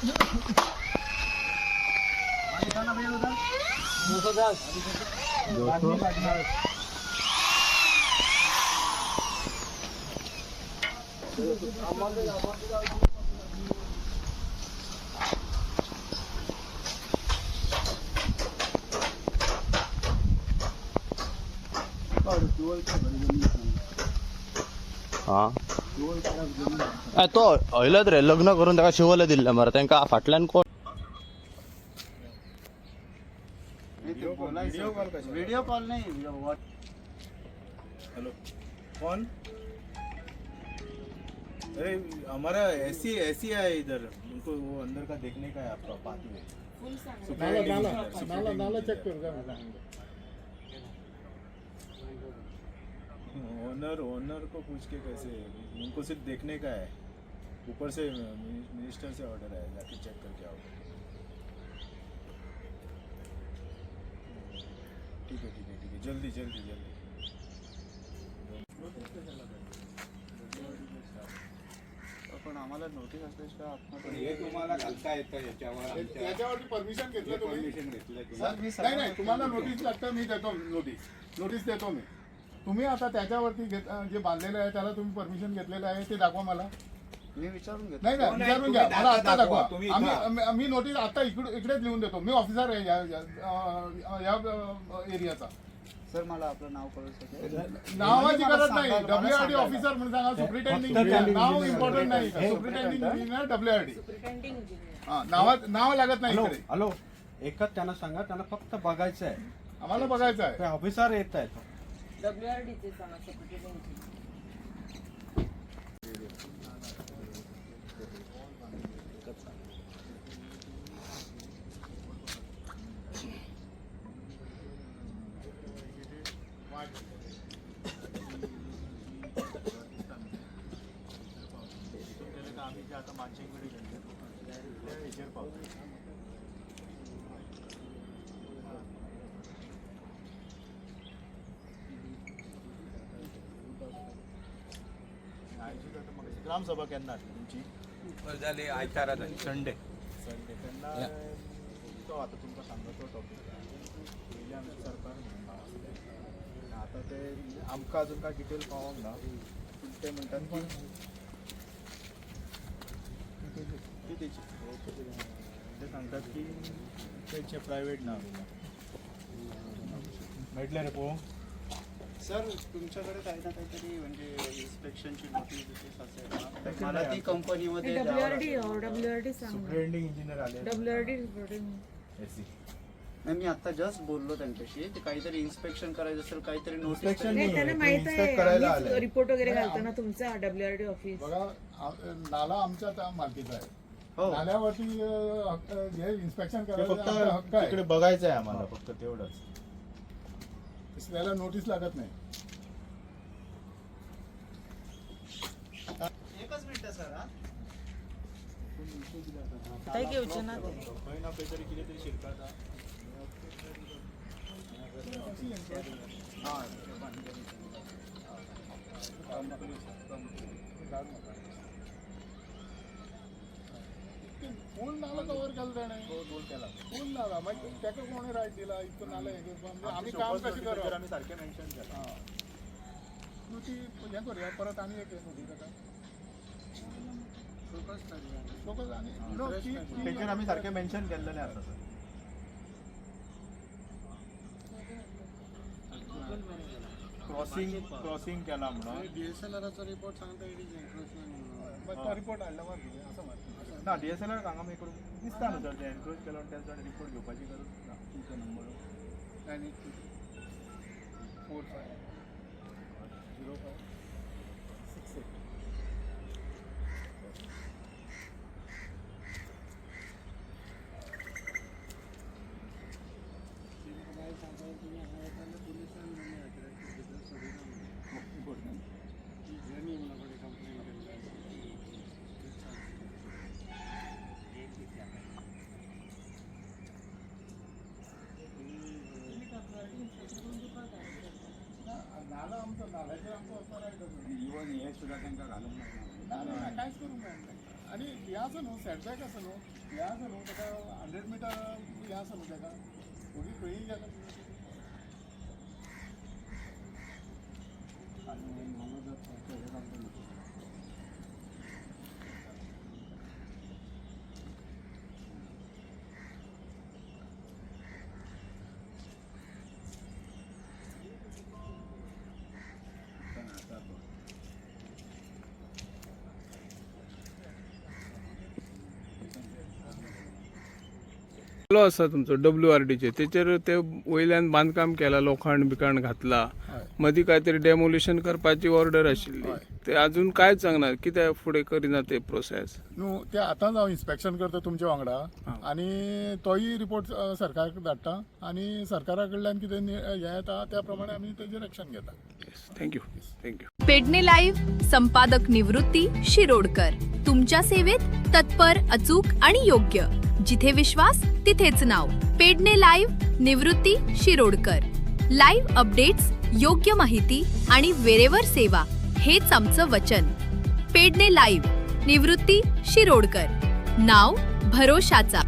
हा तो हयलत रे लग्न करून त्याला शिवले दिले मरे त्यांना फाटल्यान कोण वीडियो कॉल नहीं हेलो कौन? अरे हमारा ऐसी ऐसी है इधर, उनको वो अंदर का देखने का है आपका पाती में नाला चेक कर ओनर को पूछ के कैसे, उनको सिर्फ देखने का है, ऊपर से मिनिस्टर से ऑर्डर है, जाके चेक करके आओ। ठीक है जल्दी जल्दी जल्दी। पण आम्हाला नोटीस असल्याशिवाय हे तुम्हाला घालता येतं याच्यावर, त्याच्यावरती परमिशन घेतलं तुम्ही? परमिशन घेतलं नाही नाही, तुम्हाला नोटीस लागतं, मी देतो नोटीस देतो मी. तुम्ही आता त्याच्यावरती जे बांधलेलं आहे त्याला तुम्ही परमिशन घेतलेलं आहे ते दाखवा मला. मी विचारून घेतो. नाही नाही, विचारून घ्या मला, आता दाखवा. मी नोटीस आता इकडेच लिहून देतो. मी ऑफिसर आहे या एरियाचा. सर मला आपलं नाव कळू शकेल? नावाची गरज नाही. WRD ऑफिसर म्हणून सांगा. सुप्रिटेंडिंग नाव इम्पॉर्टंट नाही. सुप्रिटेंडिंग इंजिनियर WRD नाव लागत नाही इकडे. हॅलो, एकच त्यांना सांगा, त्यांना फक्त बघायचं आहे. आम्हाला बघायचं आहे. ऑफिसर येत आहेत. WRD चे सांगा सुप्रिटेंडेंट. आता मानसिंगकडे गेले पाहू. ग्रामसभा केन्ना तुमची झाली आयतारा संडे त्यांना तो आता तुमका सांगतो टॉपिक पयलीं आमचे सरकार म्हणून आता ते आमकां अजून काय डिटेल पावोंक ना, पूण ते म्हणटात की ते सांगतात की तेचे प्रायव्हेट ना मेळटले रे पळोवंक. सर तुमच्याकडे काही ना काहीतरी म्हणजे इन्स्पेक्शनची नोटीस असेल, मला ती कंपनीमध्ये WRD सांगा. सुप्रिटेंडिंग इंजिनियर आले WRD एसी. नाही, मी आता जस्ट बोललो त्यांच्याशी. ते काहीतरी इन्स्पेक्शन करायचं असेल, काहीतरी नोटीस. नाही त्यांना माहित आहे रिपोर्ट वगैरे घालताना तुमचा WRD ऑफिस. बघा, नाला आमच्या मालकीचा आहे. हो, नाल्यावरती जे इन्स्पेक्शन करायचं फक्त आमचा हक्क आहे. तिकडे बघायचं आहे आम्हाला, फक्त तेवढंच. त्याला नोटीस लागत नाही. एकच मिनिट सर. काय घेऊचे ना ते. खंय ना खंय तरी कितें तरी शिरकाता. फुल नाला कव्हर केला त्याने. फुल नाला मागीर ताका कोणी रायट दिला इतको नाला हे करपाक? आमी काम कशें करप? आमी सारकें मेन्शन केला. ती हें करूया परत आनी एक हें करूया ताका. फोकस आनी तेचेर आमी सारकें मेन्शन केल्लेलें आसा सर. क्रॉसिंग केला म्हणून DSLRचा रिपोर्ट सांगता रिपोर्ट हाडला असं म्हणतात. ना DSLR हांगा आमी करून दिसता न्हू सर, ते एनक्रोच केलो आनी त्या रिपोर्ट घेवपाची गरज ना. तुमचो नंबर आणि 4505 68. नाला आमचं नाल्याचे आमचं असणार आहे. इव्हन हे सुद्धा त्यांना घालून काहीच करू नये. आणि हे आसा न्हू सेटबॅक आसा न्हू हे आसा न्हू ताका 100 मिटर हे आसा न्हू ताका ओगी खंयी गेला आसा तुमचो WRDचे तेचेर ते वयल्यान बांदकाम केला लोखंड बिखंड घातला मदीं काहीतरी डेमोलिशन करपाची ऑर्डर आशिल्ली ते अजून कांयच सांगना कित्याक फुडें करिना ते प्रोसेस न्हू ते आतांच हांव इन्स्पेक्शन करता तुमच्या वांगडा आनी तोय रिपोर्ट सरकाराक धाडटा आनी सरकारा कडल्यान कितें हें येता त्या प्रमाणे आमी तेजेर एक्शन घेता थँक्यू पेडणे लाईव्ह संपादक निवृत्ती शिरोडकर तुमच्या सेवेत तत्पर अचूक आणि योग्य जिथे विश्वास तिथेच नाव पेडणे लाईव्ह निवृत्ती शिरोडकर लाईव्ह अपडेट्स योग्य माहिती आणि वेरेवर सेवा हेच आमचं वचन पेडणे लाईव्ह निवृत्ती शिरोडकर नाव भरोशाचा